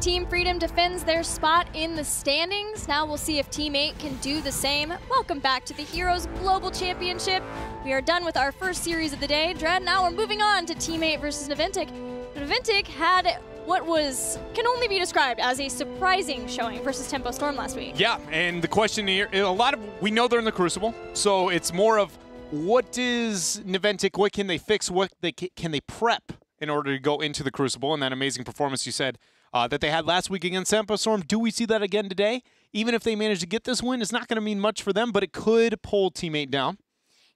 Team Freedom defends their spot in the standings. Now we'll see if Team 8 can do the same. Welcome back to the Heroes Global Championship. We are done with our first series of the day. Dread, now we're moving on to Team 8 versus Naventic. Naventic had what can only be described as a surprising showing versus Tempo Storm last week. Yeah, and the question here, we know they're in the Crucible, so it's more of what is Naventic, what can they fix, what can they prep in order to go into the Crucible, and that amazing performance you said that they had last week against Tempo Storm. Do we see that again today? Even if they manage to get this win, it's not going to mean much for them, but it could pull Team 8 down.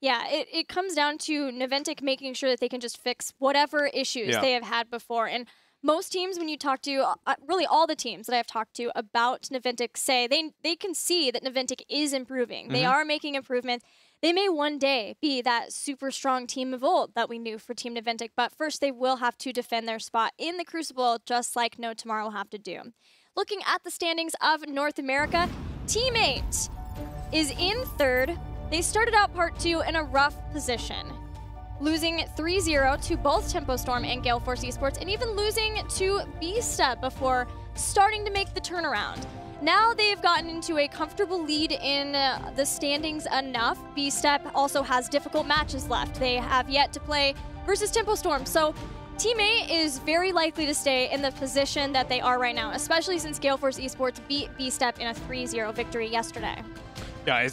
Yeah, it comes down to Naventic making sure that they can just fix whatever issues they have had before. And most teams, when you talk to, really all the teams that I've talked to about Naventic say they can see that Naventic is improving. They are making improvements. They may one day be that super strong team of old that we knew for Team Naventic, but first they will have to defend their spot in the Crucible, just like No Tomorrow will have to do. Looking at the standings of North America, Team 8 is in third. They started out Part 2 in a rough position, losing 3-0 to both Tempo Storm and Gale Force Esports, and even losing to B-Step before starting to make the turnaround. Now they've gotten into a comfortable lead in the standings enough. B-Step also has difficult matches left. They have yet to play versus Tempo Storm. So Team 8 is very likely to stay in the position that they are right now, especially since Gale Force Esports beat B-Step in a 3-0 victory yesterday. Yeah,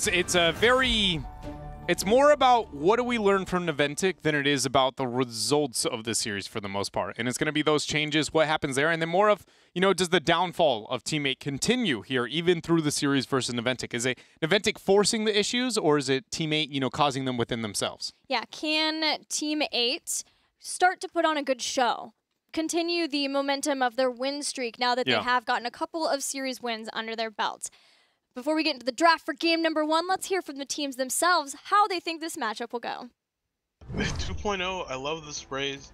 it's more about what do we learn from Naventic than it is about the results of the series for the most part. And it's going to be those changes, what happens there, and then more of, does the downfall of Team 8 continue here even through the series versus Naventic? Is it Naventic forcing the issues, or is it Team 8, causing them within themselves? Yeah, can Team 8 start to put on a good show? Continue the momentum of their win streak now that they have gotten a couple of series wins under their belts. Before we get into the draft for game number 1, let's hear from the teams themselves how they think this matchup will go. With 2.0, I love the sprays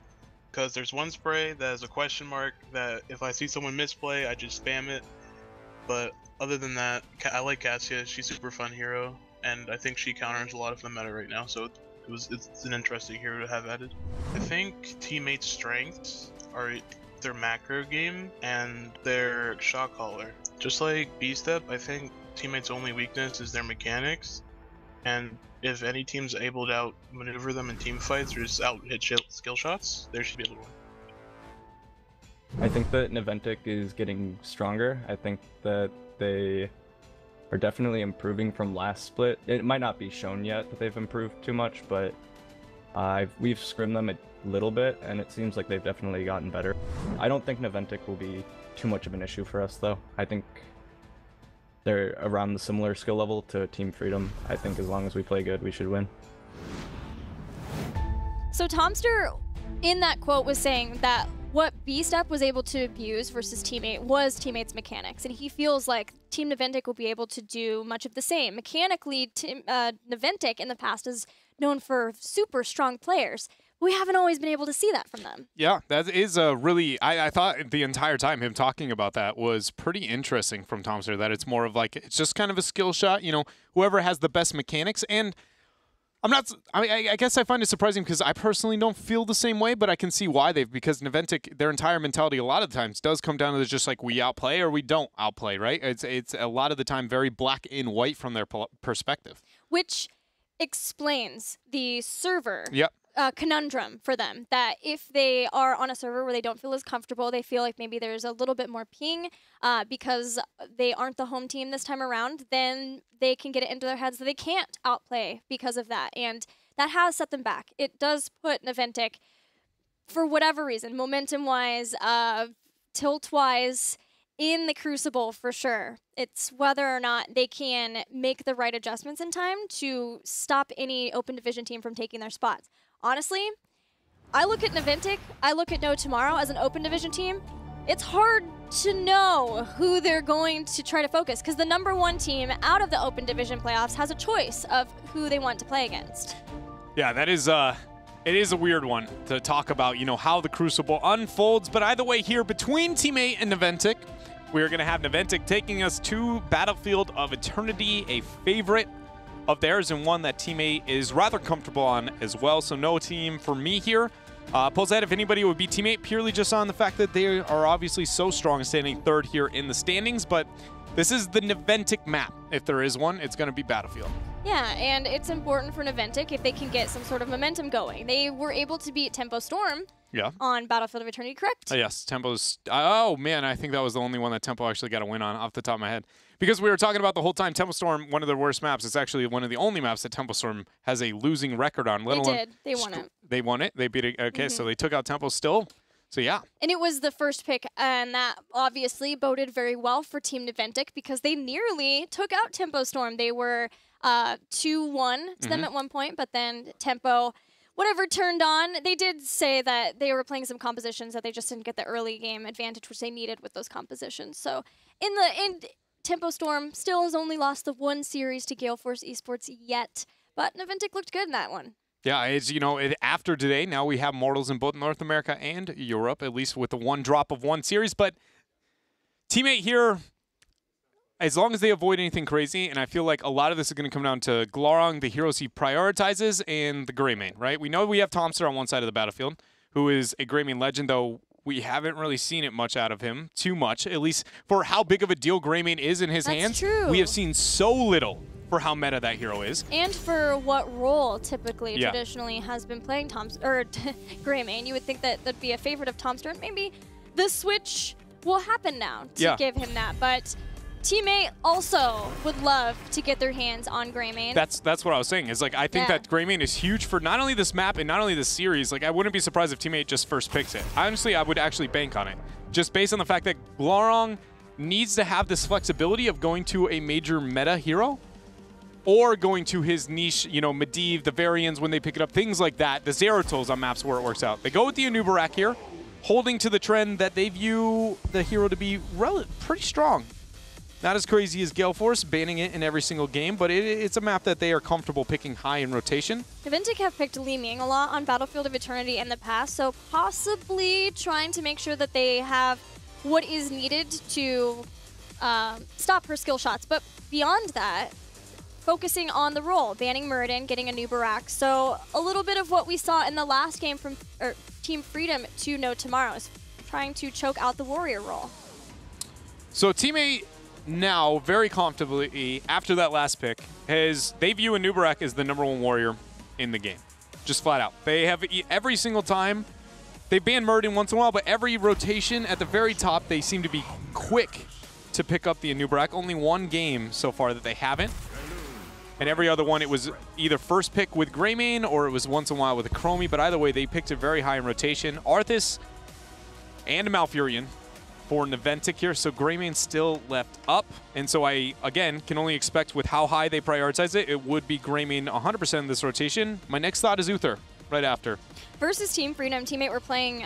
because there's one spray that has a question mark that if I see someone misplay, I just spam it. But other than that, I like Cassia. She's a super fun hero, and I think she counters a lot of the meta right now, so it's an interesting hero to have added. I think Team 8's strengths are their macro game and their shot caller. Just like B-Step, I think Team 8's only weakness is their mechanics, and if any team's able to outmaneuver them in team fights or just out-hit skill shots, they should be able to win. I think that Naventic is getting stronger. I think that they are definitely improving from last split. It might not be shown yet that they've improved too much, but we've scrimmed them a little bit, and it seems like they've definitely gotten better. I don't think Naventic will be too much of an issue for us, though. I think they're around the similar skill level to Team Freedom. I think as long as we play good, we should win. So Tomster, in that quote, was saying that what B-Step was able to abuse versus Team 8 was Team 8's mechanics, and he feels like Team Naventic will be able to do much of the same. Mechanically, Naventic in the past is known for super strong players. We haven't always been able to see that from them. Yeah, that is a really, I thought the entire time him talking about that was pretty interesting from Tomster, that it's more of like, it's just kind of a skill shot, whoever has the best mechanics. And I guess I find it surprising because I personally don't feel the same way, but I can see why because Naventic, their entire mentality a lot of the times does come down to just like we outplay or we don't outplay, right? It's a lot of the time very black and white from their perspective. Which explains the server conundrum for them, that if they are on a server where they don't feel as comfortable, they feel like maybe there's a little bit more ping because they aren't the home team this time around, then they can get it into their heads that they can't outplay because of that, and that has set them back. It does put Naventic, for whatever reason, momentum-wise, tilt-wise, in the Crucible for sure. It's whether or not they can make the right adjustments in time to stop any open division team from taking their spots. Honestly, I look at Naventic, I look at No Tomorrow as an open division team. It's hard to know who they're going to try to focus because the #1 team out of the open division playoffs has a choice of who they want to play against. Yeah, that is it is a weird one to talk about, how the Crucible unfolds. But either way here, between Team 8 and Naventic, we're going to have Naventic taking us to Battlefield of Eternity, a favorite of theirs and one that Team 8 is rather comfortable on as well. So no team for me here Pulls ahead if anybody would be teammate purely just on the fact that they are obviously so strong, standing third here in the standings. But this is the Naventic map. If there is one, it's going to be Battlefield. Yeah, and it's important for Naventic if they can get some sort of momentum going. They were able to beat Tempo Storm on Battlefield of Eternity, correct? Yes, Tempo's... Oh, man, I think that was the only one that Tempo actually got a win on off the top of my head. Because we were talking about the whole time, Tempo Storm, one of the worst maps. It's actually one of the only maps that Tempo Storm has a losing record on. They did. They won it. They won it. They beat it. Okay, so they took out Tempo still. So, yeah. And it was the first pick, and that obviously boded very well for Team Naventic because they nearly took out Tempo Storm. They were 2-1 to them at one point, but then Tempo, whatever turned on, they did say that they were playing some compositions that they just didn't get the early game advantage which they needed with those compositions. So, in the end, Tempo Storm still has only lost the one series to Gale Force Esports yet, but Naventic looked good in that one. Yeah, it's, you know, after today, now we have Mortals in both North America and Europe, at least with the one drop of one series. But teammate here, as long as they avoid anything crazy, and I feel like a lot of this is going to come down to Glarong, the heroes he prioritizes, and the Greymane, right? We know we have Tomster on one side of the battlefield, who is a Greymane legend, though we haven't really seen it much out of him, too much, at least for how big of a deal Greymane is in his hands. True. We have seen so little for how meta that hero is. And for what role typically, traditionally has been playing Greymane. You would think that that'd be a favorite of Tomster, and maybe the switch will happen now to give him that, but teammate also would love to get their hands on Greymane. That's what I was saying. Is like I think that Greymane is huge for not only this map and not only this series. Like I wouldn't be surprised if teammate just first picks it. Honestly, I would actually bank on it, just based on the fact that Glarong needs to have this flexibility of going to a major meta hero, or going to his niche, you know, Medivh, the Varians when they pick it up, things like that. The Zeratos on maps where it works out. They go with the Anubarak here, holding to the trend that they view the hero to be pretty strong. Not as crazy as Gale Force, banning it in every single game, but it's a map that they are comfortable picking high in rotation. Naventic have picked Li Ming a lot on Battlefield of Eternity in the past, so possibly trying to make sure that they have what is needed to stop her skill shots. But beyond that, focusing on the role, banning Muradin, getting a new Barak. So a little bit of what we saw in the last game from Team Freedom to No Tomorrows, trying to choke out the warrior role. So teammate now, very comfortably, after that last pick, they view Anubarak as the #1 warrior in the game. Just flat out. They have every single time, they ban Muradin once in a while, but every rotation at the very top, they seem to be quick to pick up the Anubarak. Only one game so far that they haven't. And every other one, it was either first pick with Greymane or it was once in a while with a Chromie, but either way, they picked it very high in rotation. Arthas and Malfurion for Naventic here, so Greymane still left up. And so I, again, can only expect with how high they prioritize it, it would be Greymane 100% in this rotation. My next thought is Uther right after. Versus Team Freedom, teammate were playing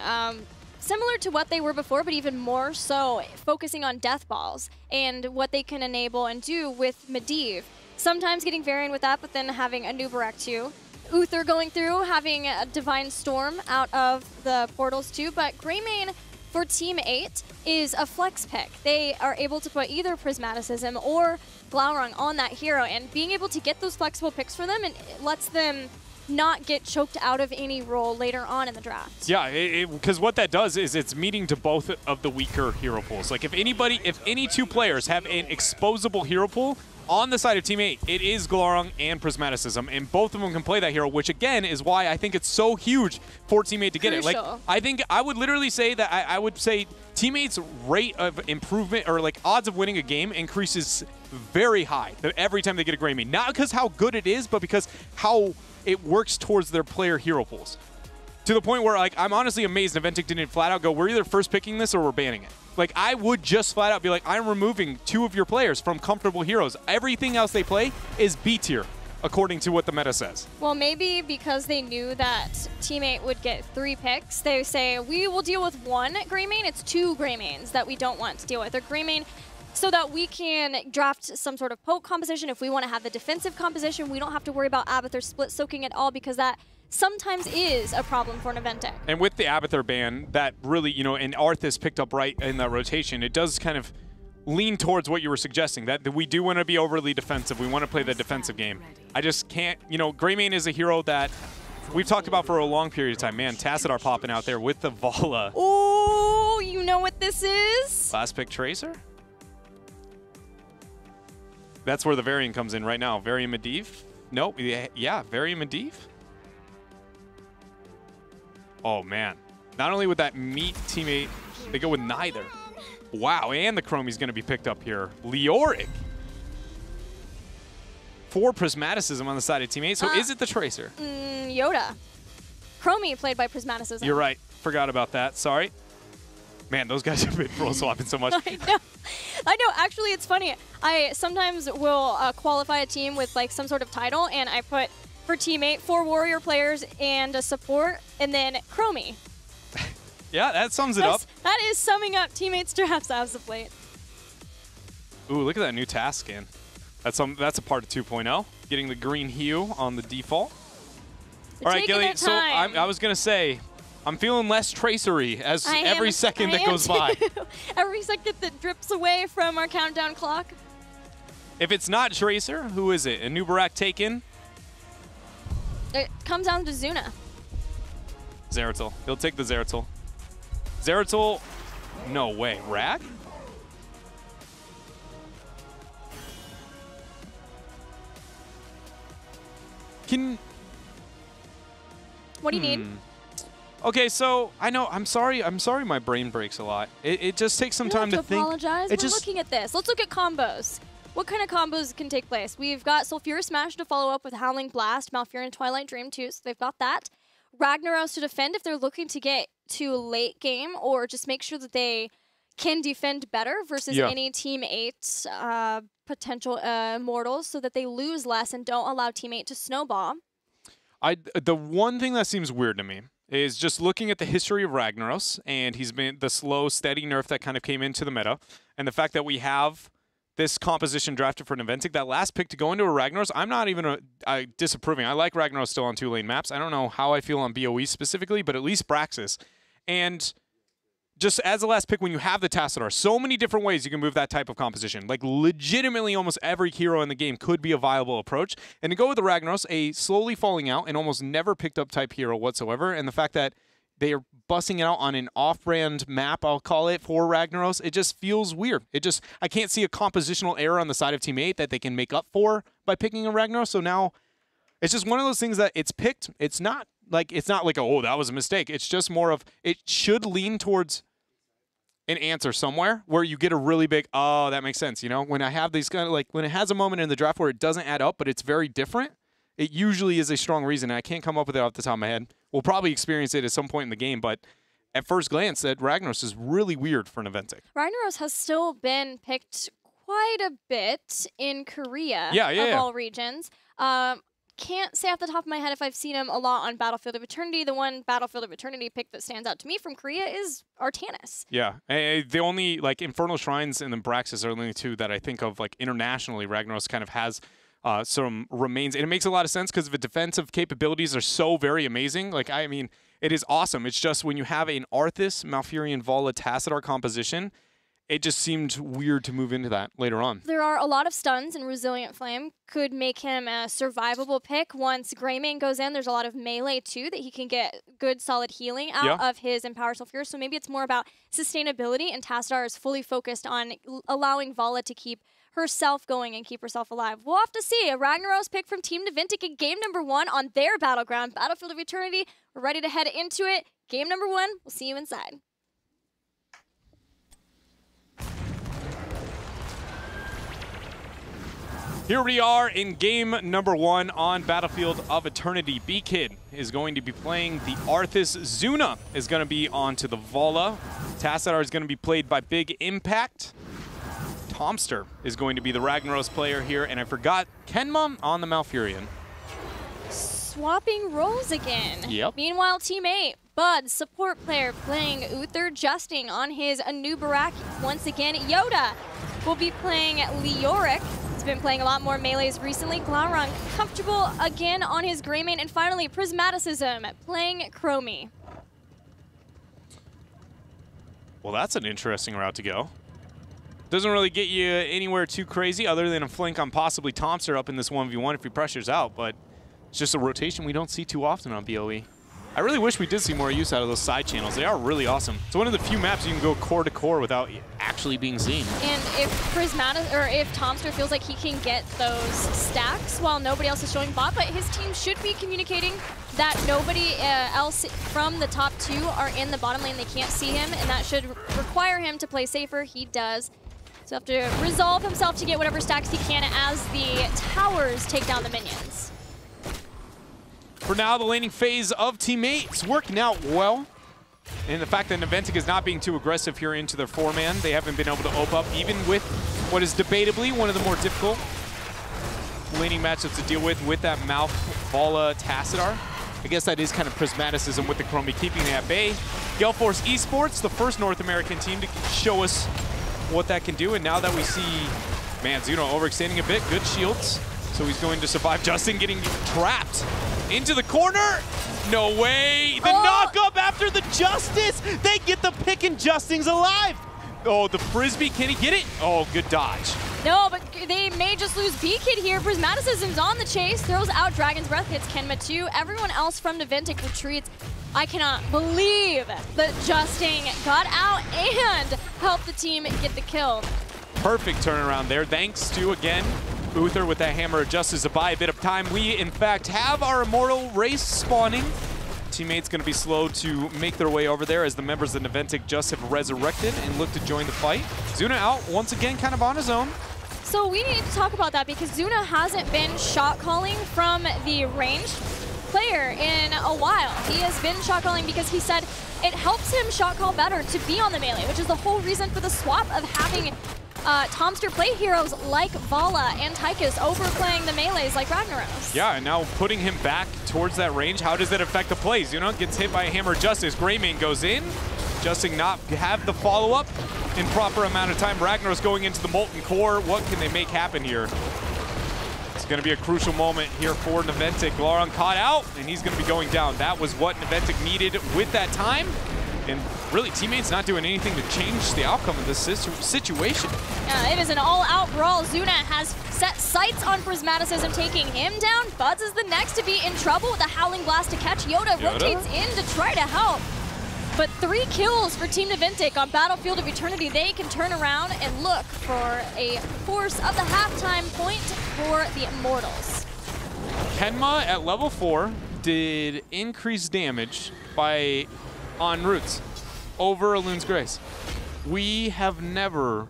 similar to what they were before, but even more so, focusing on death balls and what they can enable and do with Medivh. Sometimes getting Varian with that, but then having a Nubarak too. Uther going through, having a Divine Storm out of the portals too, but Greymane for Team 8 is a flex pick. They are able to put either Prismaticism or Glaurung on that hero, and being able to get those flexible picks for them, and it lets them not get choked out of any role later on in the draft. Yeah, because what that does is it's meeting to both of the weaker hero pools. Like if any two players have an exposable hero pool, on the side of Team 8, it is Glaurung and Prismaticism, and both of them can play that hero, which again is why I think it's so huge for Team 8 to get it. Like, I think I would literally say that I would say Team 8's rate of improvement, or like odds of winning a game, increases very high every time they get a Greymane. Not because how good it is, but because how it works towards their player hero pools. To the point where, like, I'm honestly amazed Naventic didn't flat out go, we're either first picking this or we're banning it. Like, I would just flat out be like, I'm removing 2 of your players from comfortable heroes. Everything else they play is B tier, according to what the meta says. Well, maybe because they knew that teammate would get 3 picks, they say, we will deal with 1 Greymane. It's 2 Greymanes that we don't want to deal with. Or Greymane, so that we can draft some sort of poke composition. If we want to have the defensive composition, we don't have to worry about Abathur split soaking at all, because that sometimes is a problem for Naventic. And with the Abathur ban, that really, you know, and Arthas picked up right in that rotation, it does kind of lean towards what you were suggesting, that we do want to be overly defensive. We want to play the defensive game. I just can't, you know, Greymane is a hero that we've talked about for a long period of time. Man, Tassadar popping out there with the Vala. Oh, you know what this is? Last pick Tracer. That's where the variant comes in right now. Variant Medivh. Nope. Yeah, Variant Medivh. Oh, man. Not only with that meat teammate, they go with neither. Wow, and the Chromie's going to be picked up here. Leoric. 4 Prismaticism on the side of teammate. So is it the Tracer? Yoda. Chromie played by Prismaticism. You're right. Forgot about that. Sorry. Man, those guys have been role swapping so much. I know. Actually, it's funny. I sometimes will qualify a team with like some sort of title, and I put for teammate 4 warrior players and a support, and then Chromie. Yeah, that sums it up. That is summing up teammates' drafts as of late. Ooh, look at that new task skin. That's a part of 2.0. Getting the green hue on the default. All right, Gilly. So I was gonna say, I'm feeling less tracery as every second that goes by. Every second that drips away from our countdown clock. If it's not Tracer, who is it? A new Barak taken? It comes down to Zuna. Zeratul. He'll take the Zeratul. Zeratul, no way. Rag? What do you need? Okay, so I know. I'm sorry my brain breaks a lot. It just takes some time to think. Apologize. We're looking at this. Let's look at combos. What kind of combos can take place? We've got Sulfurous Smash to follow up with Howling Blast, Malfurion Twilight Dream too, so they've got that. Ragnaros to defend if they're looking to get to late game or just make sure that they can defend better versus any Team 8 potential mortals so that they lose less and don't allow Team 8 to snowball. The one thing that seems weird to me is just looking at the history of Ragnaros, and he's been the slow, steady nerf that kind of came into the meta, and the fact that we have this composition drafted for Naventic, that last pick to go into a Ragnaros, I'm not even disapproving. I like Ragnaros still on 2-lane maps. I don't know how I feel on BOE specifically, but at least Braxis. And just as the last pick, when you have the Tassadar, so many different ways you can move that type of composition. Like, legitimately, almost every hero in the game could be a viable approach. And to go with the Ragnaros, a slowly falling out and almost never picked up type hero whatsoever, and the fact that they are busting it out on an off-brand map, I'll call it, for Ragnaros, it just feels weird. I can't see a compositional error on the side of Team 8 that they can make up for by picking a Ragnaros. So now, it's just one of those things that it's picked. It's not like, oh, that was a mistake. It's just more of, it should lean towards an answer somewhere where you get a really big, oh, that makes sense. You know, when I have these kind of, like, when it has a moment in the draft where it doesn't add up, but it's very different, it usually is a strong reason. And I can't come up with it off the top of my head. We'll probably experience it at some point in the game, but at first glance, that Ragnaros is really weird for Naventic. Ragnaros has still been picked quite a bit in Korea of all regions. Can't say off the top of my head if I've seen him a lot on Battlefield of Eternity. The one Battlefield of Eternity pick that stands out to me from Korea is Artanis. Yeah, the only, like, Infernal Shrines and then Braxis are the only two that I think of, like, internationally. Ragnaros kind of has some remains, and it makes a lot of sense because the defensive capabilities are so very amazing. Like, I mean, it is awesome. It's just when you have an Arthas, Malfurion, Vala, Tassadar composition, it just seemed weird to move into that later on. There are a lot of stuns, and Resilient Flame could make him a survivable pick. Once Greymane goes in, there's a lot of melee, too, that he can get good, solid healing out of his Empower Sulfur. So maybe it's more about sustainability, and Tassadar is fully focused on allowing Vala to keep herself going and keep herself alive. We'll have to see. A Ragnaros pick from Team Naventic in game number 1 on their battleground, Battlefield of Eternity. We're ready to head into it. Game number 1. We'll see you inside. Here we are in game number 1 on Battlefield of Eternity. B-Kid is going to be playing the Arthas. Zuna is going to be onto the Vala. Tassadar is going to be played by Big Impact. Tomster is going to be the Ragnaros player here, and I forgot Kenma on the Malfurion. Swapping roles again. Yep. Meanwhile, Team 8, Bud, support player, playing Uther, Justing on his Anubarak. Once again, Yoda will be playing Leoric. He's been playing a lot more melees recently. Glaurung comfortable again on his Greymane. And finally, Prismaticism playing Chromie. Well, that's an interesting route to go. Doesn't really get you anywhere too crazy other than a flank on possibly Tomster up in this 1v1 if he pressures out, but It's just a rotation we don't see too often on BOE. I really wish we did see more use out of those side channels. They are really awesome. It's one of the few maps you can go core to core without actually being seen. And if if Tomster feels like he can get those stacks while nobody else is showing bot, but his team should be communicating that nobody else from the top 2 are in the bottom lane. They can't see him, and that should require him to play safer. He does. So have to resolve himself to get whatever stacks he can as the towers take down the minions. For now, the laning phase of Team 8 is working out well. And the fact that Naventic is not being too aggressive here into their 4-man, they haven't been able to open up, even with what is debatably one of the more difficult laning matchups to deal with that Mouth Vala Tassadar. I guess that is kind of prismaticism with the Chromie keeping it at bay. Gale Force Esports, the first North American team to show us what that can do. And now that we see, man, Zuno overextending a bit, good shields. So he's going to survive. Justin getting trapped into the corner. No way. The knock up after the Justice. They get the pick and Justin's alive. Oh, the Frisbee. Can he get it? Oh, good dodge. No, but they may just lose B-Kid here. Prismaticism's on the chase. Throws out Dragon's Breath. Hits Kenma too. Everyone else from Naventic retreats. I cannot believe that Justin got out and helped the team get the kill. Perfect turnaround there. Thanks to, again, Uther with that Hammer of Justice to buy a bit of time. We, in fact, have our Immortal race spawning. Teammates going to be slow to make their way over there as the members of Naventic just have resurrected and look to join the fight. Zuna out once again, kind of on his own. So we need to talk about that because Zuna hasn't been shot calling from the ranged player in a while. He has been shot calling because he said it helps him shot call better to be on the melee, which is the whole reason for the swap of having Tomster play heroes like Vala and Tychus overplaying the melees like Ragnaros. Yeah, and now putting him back towards that range, how does that affect the plays? You know, gets hit by a Hammer of Justice. Greymane goes in. Justin not have the follow-up in proper amount of time. Ragnaros going into the Molten Core. What can they make happen here? It's going to be a crucial moment here for Naventic. Glaurung caught out, and he's going to be going down. That was what Naventic needed with that time. And really, teammates not doing anything to change the outcome of this situation. Yeah, it is an all-out brawl. Zuna has set sights on Prismaticism, taking him down. Buds is the next to be in trouble with a Howling Blast to catch. Yoda rotates in to try to help. But 3 kills for Team Naventic on Battlefield of Eternity. They can turn around and look for a force of the halftime point for the Immortals. Kenma at level 4 did increased damage by on Roots over Elun's Grace. We have never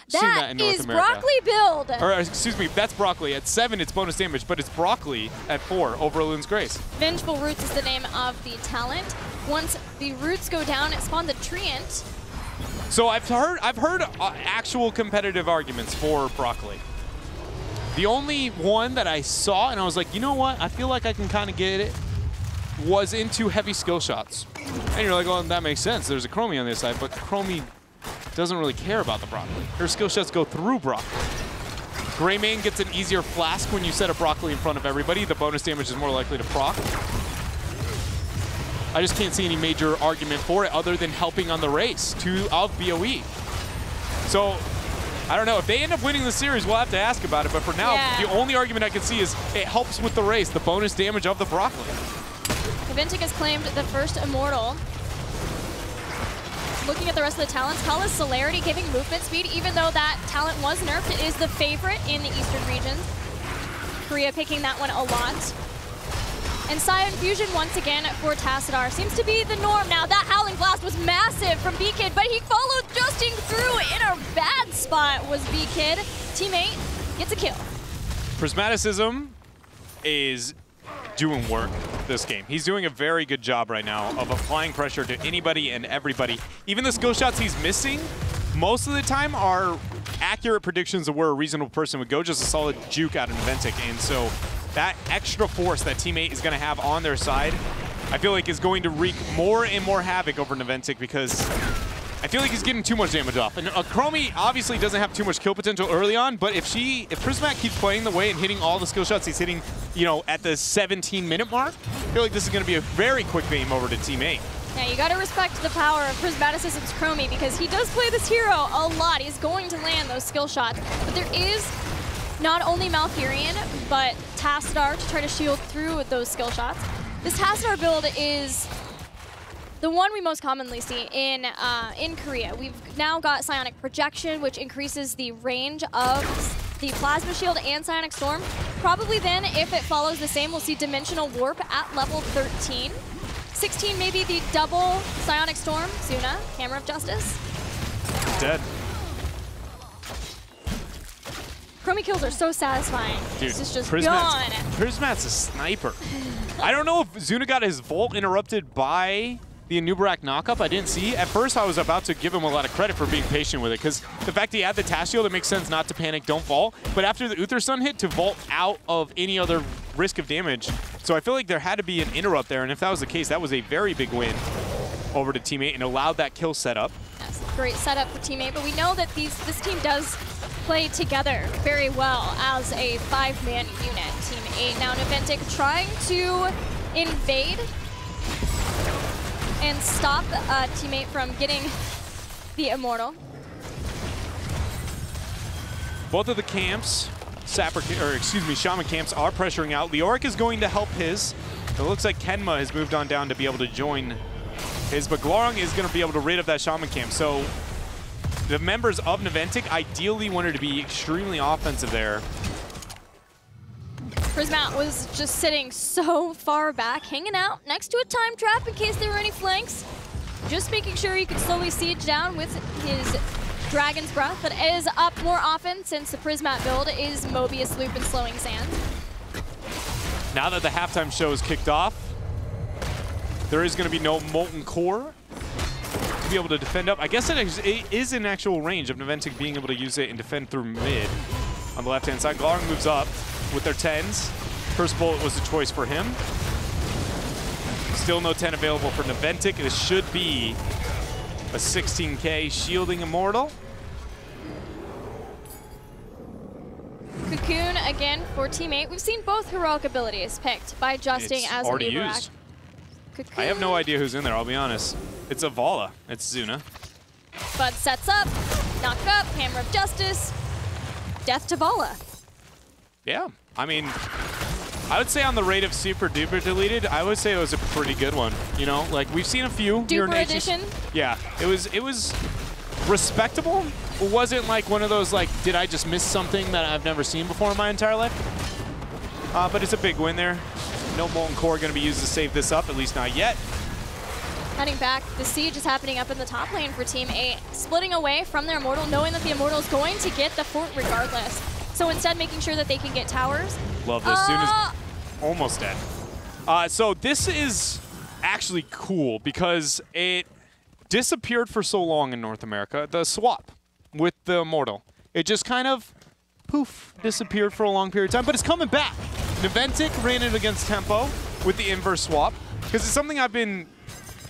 seen that in North America. That is Broccoli build. Or excuse me, that's Broccoli. At 7, it's bonus damage, but it's Broccoli at 4 over Elun's Grace. Vengeful Roots is the name of the talent. Once the roots go down, it spawns the Treant. So I've heard actual competitive arguments for Broccoli. The only one that I saw, and I was like, you know what? I feel like I can kind of get it, was into heavy skill shots. And you're like, oh, that makes sense. There's a Chromie on this side, but Chromie doesn't really care about the Broccoli. Her skill shots go through Broccoli. Greymane gets an easier flask when you set a Broccoli in front of everybody. The bonus damage is more likely to proc. I just can't see any major argument for it other than helping on the race of BOE. So, I don't know. If they end up winning the series, we'll have to ask about it. But for now, the only argument I can see is it helps with the race, the bonus damage of the Broccoli. Naventic has claimed the first Immortal. Looking at the rest of the talents, Kala's Celerity giving movement speed, even though that talent was nerfed. It is the favorite in the Eastern regions. Korea picking that one a lot. And Scion Fusion once again for Tassadar seems to be the norm now. That Howling Blast was massive from B-Kid, but he followed Justin through in a bad spot was B-Kid. Teammate gets a kill. Prismaticism is doing work this game. He's doing a very good job right now of applying pressure to anybody and everybody. Even the skill shots he's missing, most of the time are accurate predictions of where a reasonable person would go, just a solid juke out of Naventic. And so that extra force that Teammate is going to have on their side, I feel like is going to wreak more and more havoc over Naventic because I feel like he's getting too much damage off. And Chromie obviously doesn't have too much kill potential early on, but if Prismatic keeps playing the way and hitting all the skill shots he's hitting, you know, at the 17-minute mark, I feel like this is going to be a very quick game over to Teammate. Yeah, you got to respect the power of Prismaticism's Chromie because he does play this hero a lot. He's going to land those skill shots, but there is not only Malfurion, but Tassadar to try to shield through those skill shots. This Tassadar build is the one we most commonly see in Korea. We've now got Psionic Projection, which increases the range of the Plasma Shield and Psionic Storm. Probably then, if it follows the same, we'll see Dimensional Warp at level 13. 16, maybe the double Psionic Storm. Zuna, Camera of Justice. Dead. Chromie kills are so satisfying. Dude, this is just Prismat's, gone. Prismat's a sniper. I don't know if Zuna got his Volt interrupted by the Anubarak knockup. I didn't see. At first, I was about to give him a lot of credit for being patient with it, because the fact he had the Task Shield, it makes sense not to panic, don't vault. But after the Uther Sun hit, to vault out of any other risk of damage. So I feel like there had to be an interrupt there, and if that was the case, that was a very big win over to Team 8 and allowed that kill setup. That's a great setup for Team 8, but we know that this team does play together very well as a 5-man unit. Team 8 now Naventic trying to invade and stop Team 8 from getting the Immortal. Both of the camps, Shaman camps are pressuring out. Leoric is going to help his. It looks like Kenma has moved on down to be able to join his, but Glorong is going to be able to rid of that Shaman camp. So the members of Naventic ideally wanted to be extremely offensive there. Prismat was just sitting so far back, hanging out next to a time trap in case there were any flanks. Just making sure he could slowly siege down with his Dragon's Breath that is up more often since the Prismat build is Mobius Loop and Slowing Sand. Now that the halftime show is kicked off, there is going to be no Molten Core to be able to defend up. I guess it is in actual range of Naventic being able to use it and defend through mid. On the left-hand side, Glorong moves up with their 10s. First bullet was a choice for him. Still no 10 available for Naventic. This should be a 16K shielding Immortal. Cocoon again for Team 8. We've seen both heroic abilities picked by Justing as an already Anubarak. used. I have no idea who's in there, I'll be honest. It's Avala. It's Zuna. Bud sets up, knocked up, Hammer of Justice, death to Vala. Yeah, I mean, I would say on the rate of super duper deleted, I would say it was a pretty good one. You know, like we've seen a few. Duper edition? Yeah, it was respectable. It wasn't like one of those like, did I just miss something that I've never seen before in my entire life? But it's a big win there. No Molten Core going to be used to save this up, at least not yet. Heading back, the siege is happening up in the top lane for Team 8, splitting away from their Immortal, knowing that the Immortal is going to get the fort regardless. So instead, making sure that they can get towers. Love this. Zuna's almost dead. So this is actually cool because it disappeared for so long in North America. The swap with the Immortal. It just kind of, poof, disappeared for a long period of time, but it's coming back. Naventic ran it against Tempo with the inverse swap because it's something I've been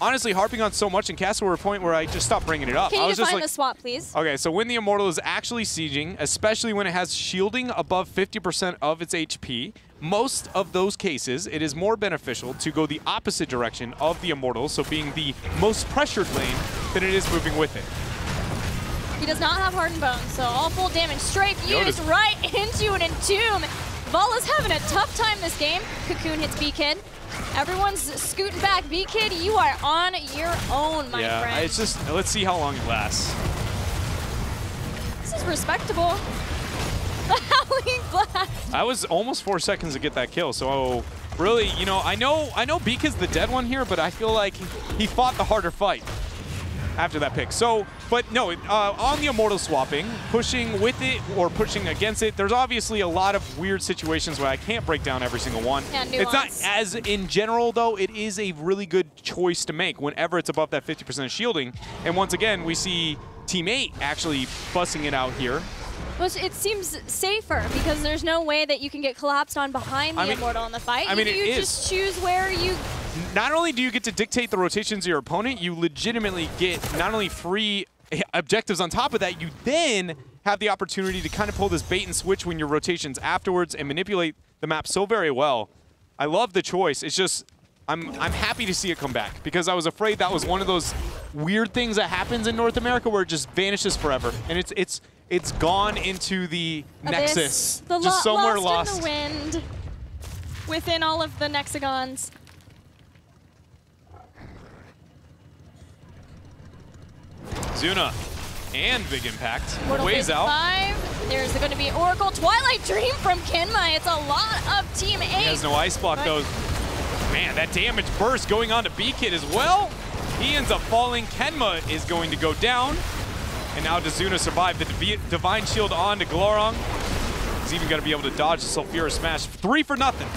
honestly harping on so much in Castle to a point where I just stopped bringing it up. Can you define the swap, please? Okay, so when the Immortal is actually sieging, especially when it has shielding above 50% of its HP, most of those cases, it is more beneficial to go the opposite direction of the Immortal, so being the most pressured lane, than it is moving with it. He does not have Hardened Bones, so all full damage straight fused right into an Entomb. Vala's having a tough time this game. Cocoon hits B-Kid. Everyone's scooting back. B-Kid, you are on your own, my friend. Yeah, it's just, let's see how long it lasts. This is respectable. The Howling Blast. I was almost 4 seconds to get that kill, so really, you know, I know B-Kid's the dead one here, but I feel like he fought the harder fight after that pick. So, but no, on the Immortal swapping, pushing with it or pushing against it, there's obviously a lot of weird situations where I can't break down every single one. Yeah, it's not as in general, though, it is a really good choice to make whenever it's above that 50% shielding. And once again, we see Team 8 actually bussing it out here. Well, it seems safer because there's no way that you can get collapsed on behind the Immortal in the fight. You just choose where you... Not only do you get to dictate the rotations of your opponent, you legitimately get not only free objectives on top of that, you then have the opportunity to kind of pull this bait and switch when your rotations afterwards and manipulate the map so very well. I love the choice. It's just, I'm happy to see it come back because I was afraid that was one of those weird things that happens in North America where it just vanishes forever, and it's gone into the Nexus, just somewhere lost in the wind, within all of the Nexagons. Zuna and Big Impact. Mortal Ways Phase out. 5. There's going to be Oracle. Twilight Dream from Kinma. It's a lot of Team 8. He has no ice block, though. Man, that damage burst going on to B-Kid as well. He ends up falling. Kenma is going to go down. And now does Zuna survive the Divine Shield on to Glorong. He's even going to be able to dodge the Sulfura Smash. 3 for nothing.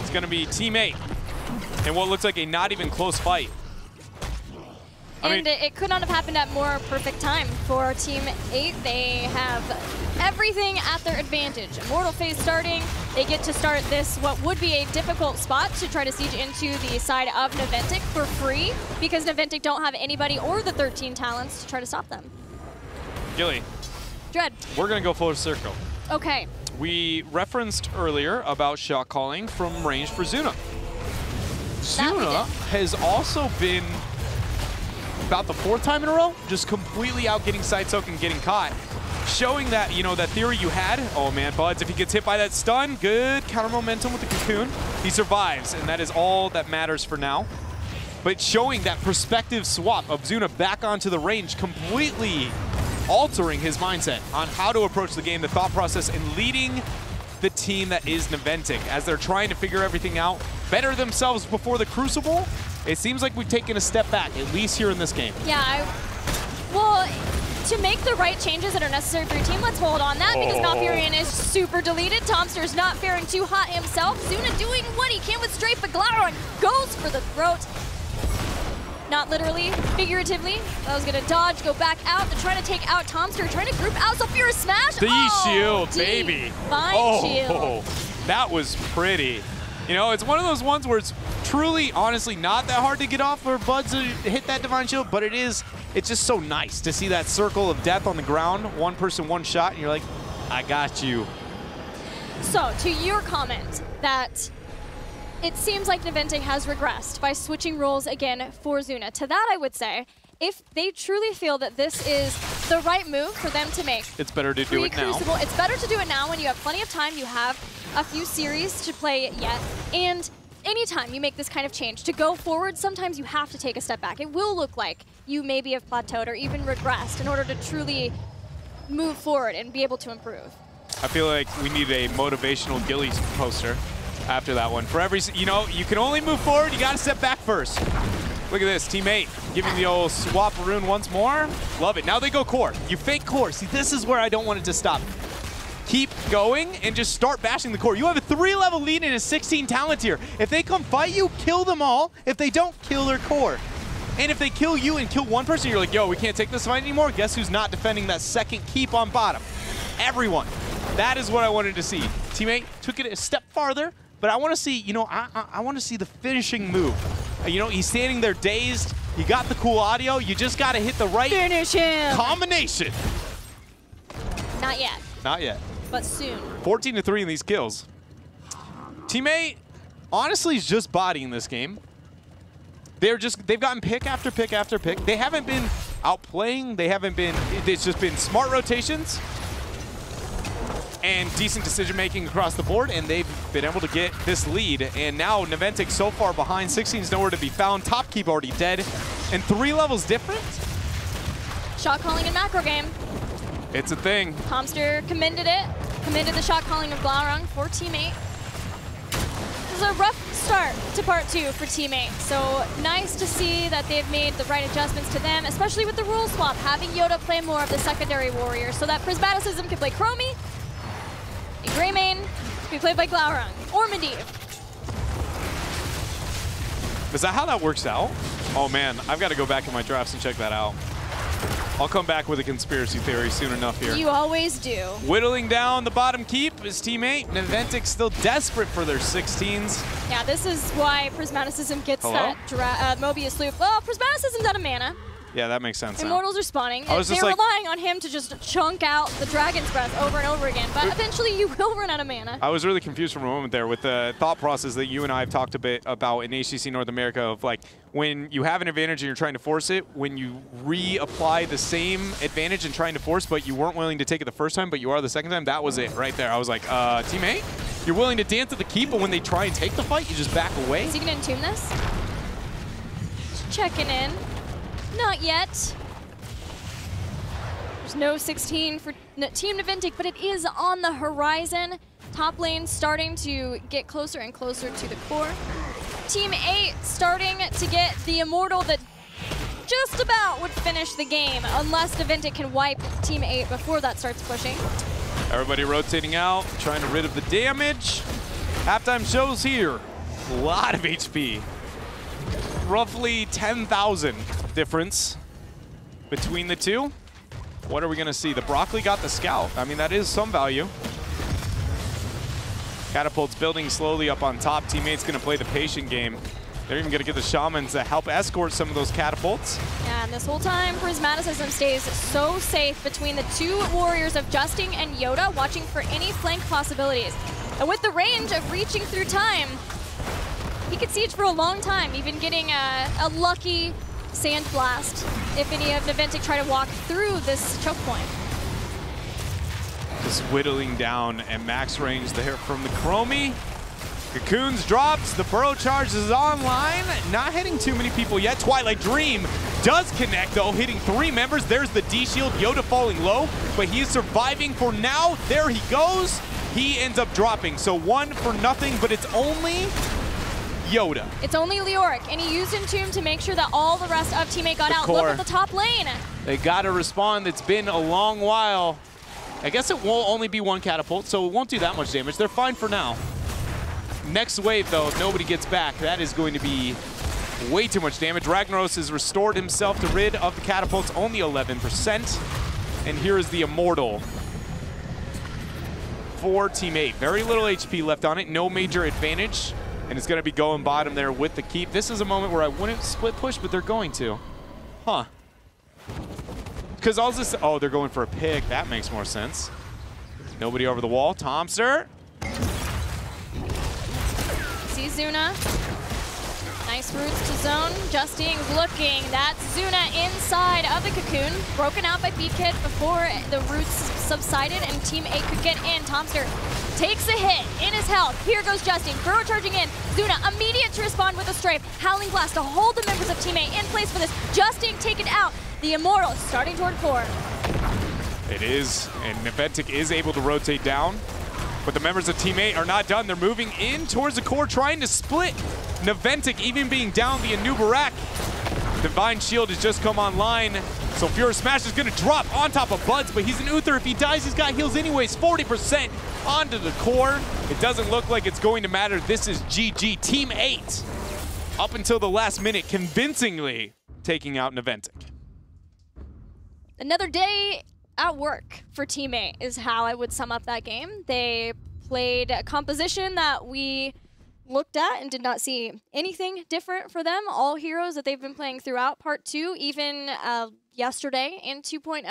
It's going to be Team 8 in what looks like a not even close fight. And it could not have happened at more perfect time for Team 8. They have everything at their advantage. Immortal Phase starting. They get to start this, what would be a difficult spot to try to siege into the side of Naventic for free, because Naventic don't have anybody or the 13 talents to try to stop them. Gilly. Dread. We're going to go full circle. Okay. We referenced earlier about shot calling from range for Zuna. Zuna has also been about the 4th time in a row, just completely out getting side soak and getting caught. Showing that, you know, that theory you had. Oh man, Buds, if he gets hit by that stun, good counter momentum with the cocoon. He survives, and that is all that matters for now. But showing that perspective swap of Zuna back onto the range, completely altering his mindset on how to approach the game, the thought process, and leading the team that is Naventic as they're trying to figure everything out, better themselves before the Crucible. It seems like we've taken a step back, at least here in this game. Yeah, well, to make the right changes that are necessary for your team, let's hold on that, because Malfurion is super deleted. Tomster's not faring too hot himself. Zuna doing what he can with Strafe, but Glowron goes for the throat. Not literally, figuratively. I was gonna dodge, go back out to try to take out Tomster, trying to group out Sulfura Smash. The shield, baby. Fine shield. That was pretty. You know, it's one of those ones where it's truly, honestly, not that hard to get off for Buds to hit that Divine Shield, but it's just so nice to see that circle of death on the ground, one person, one shot, and you're like, I got you. So, to your comment that it seems like Naventic has regressed by switching roles again for Zuna, to that I would say, if they truly feel that this is the right move for them to make, it's better to do it now. It's better to do it now when you have plenty of time, you have a few series to play yet, and anytime you make this kind of change, to go forward, sometimes you have to take a step back. It will look like you maybe have plateaued or even regressed in order to truly move forward and be able to improve. I feel like we need a motivational Gilly poster after that one. For every, you know, you can only move forward, you got to step back first. Look at this, Team 8 giving the old swap rune once more. Love it. Now they go core. You fake core. See, this is where I don't want it to stop. Keep going and just start bashing the core. You have a 3-level lead in a 16 talent tier. If they come fight you, kill them all. If they don't, kill their core. And if they kill you and kill one person, you're like, yo, we can't take this fight anymore. Guess who's not defending that second keep on bottom? Everyone. That is what I wanted to see. Team 8 took it a step farther, but I want to see, you know, I want to see the finishing move. You know, he's standing there dazed. You got the cool audio. You just got to hit the right Finish him. Combination. Not yet. Not yet. But soon. 14-3 in these kills. Team 8, honestly, is just bodying this game. They've gotten pick after pick after pick. They haven't been outplaying. They haven't been, it's just been smart rotations and decent decision-making across the board, and they've been able to get this lead. And now Naventic so far behind, 16's nowhere to be found. Top keep already dead, and 3 levels different. Shot calling in macro game. It's a thing. Tomster commended it. Commended the shot calling of Glowron for Team 8. This is a rough start to part 2 for Team 8. So nice to see that they've made the right adjustments to them, especially with the rule swap, having Yoda play more of the secondary warrior so that Prismaticism can play Chromie, and Greymane can be played by Glowron or Medivh. Is that how that works out? Oh man, I've got to go back in my drafts and check that out. I'll come back with a conspiracy theory soon enough here. You always do. Whittling down the bottom keep is Team 8. Naventic still desperate for their 16s. Yeah, this is why Prismaticism gets that Mobius loop. Well, Prismaticism's out of mana. Yeah, that makes sense. Immortals are spawning. I was They're just like, relying on him to just chunk out the Dragon's Breath over and over again, but eventually you will run out of mana. I was really confused for a moment there with the thought process that you and I have talked a bit about in HGC North America of like when you have an advantage and you're trying to force it, when you reapply the same advantage and trying to force, but you weren't willing to take it the first time, but you are the second time. That was it right there. I was like, teammate, you're willing to dance at the keep, but when they try and take the fight, you just back away? Is he going to entomb this? Just checking in. Not yet. There's no 16 for Team Naventic, but it is on the horizon. Top lane starting to get closer and closer to the core. Team 8 starting to get the Immortal that just about would finish the game, unless Naventic can wipe Team 8 before that starts pushing. Everybody rotating out, trying to rid of the damage. Halftime shows here. A lot of HP. Roughly 10,000 difference between the two. What are we going to see? The Broccoli got the Scout. I mean, that is some value. Catapult's building slowly up on top. Teammates going to play the patient game. They're even going to get the Shamans to help escort some of those catapults. Yeah, and this whole time, Prismaticism stays so safe between the two warriors of Justing and Yoda, watching for any flank possibilities. And with the range of reaching through time, he could siege for a long time, even getting a lucky Sand Blast if any of Naventic try to walk through this choke point. Just whittling down at max range there from the Chromie. Cocoons drops, the Burrow Charge is online. Not hitting too many people yet. Twilight Dream does connect though, hitting 3 members. There's the D-Shield, Yoda falling low, but he is surviving for now. There he goes. He ends up dropping, so 1 for nothing, but it's only Yoda. It's only Leoric, and he used Entomb to make sure that all the rest of Teammate got out. Look at the top lane. They gotta respond. It's been a long while. I guess it will only be 1 catapult, so it won't do that much damage. They're fine for now. Next wave, though, if nobody gets back, that is going to be way too much damage. Ragnaros has restored himself to rid of the catapults, only 11%. And here is the Immortal for Team 8. Very little HP left on it, no major advantage. And it's going to be going bottom there with the keep. This is a moment where I wouldn't split push, but they're going to. Huh. Because all this, oh, they're going for a pick. That makes more sense. Nobody over the wall. Tomster. See Zuna. Nice roots to zone. Justing's looking. That's Zuna inside of the cocoon. Broken out by Beefkit before the roots subsided and Team 8 could get in. Tomster takes a hit in his health. Here goes Justing. Burrow charging in. Zuna immediate to respond with a strafe. Howling Blast to hold the members of Team 8 in place for this. Justing taken out. The Immortal starting toward core. It is, and Naventic is able to rotate down, but the members of Team 8 are not done. They're moving in towards the core, trying to split Naventic, even being down the Anubarak. Divine Shield has just come online, so Furious Smash is going to drop on top of Buds, but he's an Uther. If he dies, he's got heals anyways. 40% onto the core. It doesn't look like it's going to matter. This is GG. Team 8, up until the last minute, convincingly taking out Naventic. Another day at work for Team 8 is how I would sum up that game. They played a composition that we looked at and did not see anything different for them. All heroes that they've been playing throughout Part 2, even yesterday in 2.0,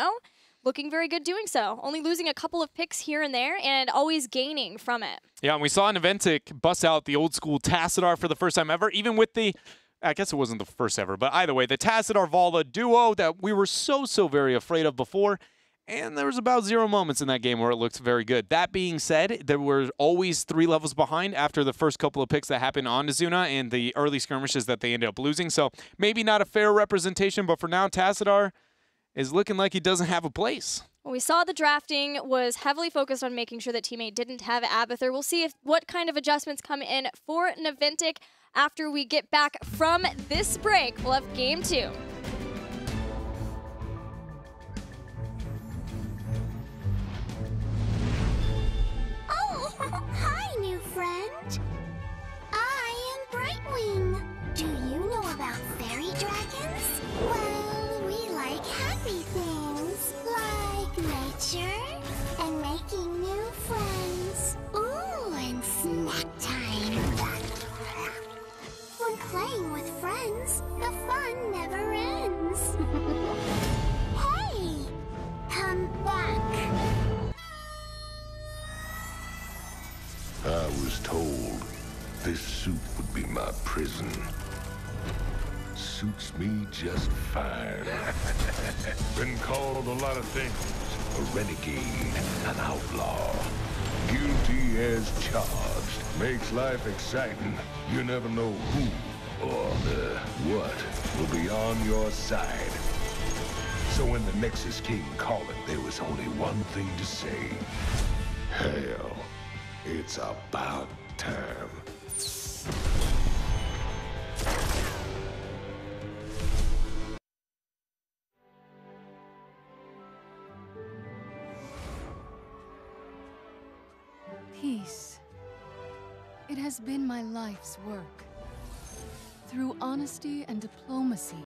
looking very good doing so. Only losing a couple of picks here and there and always gaining from it. Yeah, and we saw Naventic bust out the old school Tassadar for the first time ever, even with the I guess it wasn't the first ever, but either way, the Tassadar-Vala duo that we were so very afraid of before, and there was about 0 moments in that game where it looked very good. That being said, there were always 3 levels behind after the first couple of picks that happened on Zuna and the early skirmishes that they ended up losing, so maybe not a fair representation, but for now, Tassadar is looking like he doesn't have a place. Well, we saw the drafting was heavily focused on making sure that Team 8 didn't have Abathur. We'll see what kind of adjustments come in for Naventic. After we get back from this break, we'll have Game 2. Oh, hi, new friend. I am Brightwing. Do you know about fairy dragons? Well, we like happy things, like nature and making new friends. Ooh, and snack time. When playing with friends, the fun never ends. suit would be my prison. Suits me just fine. Been called a lot of things. A renegade, an outlaw. Guilty as charged. Makes life exciting. You never know who or what will be on your side. So when the Nexus came calling, there was only one thing to say. Hell, it's about time. Peace. It has been my life's work. Through honesty and diplomacy,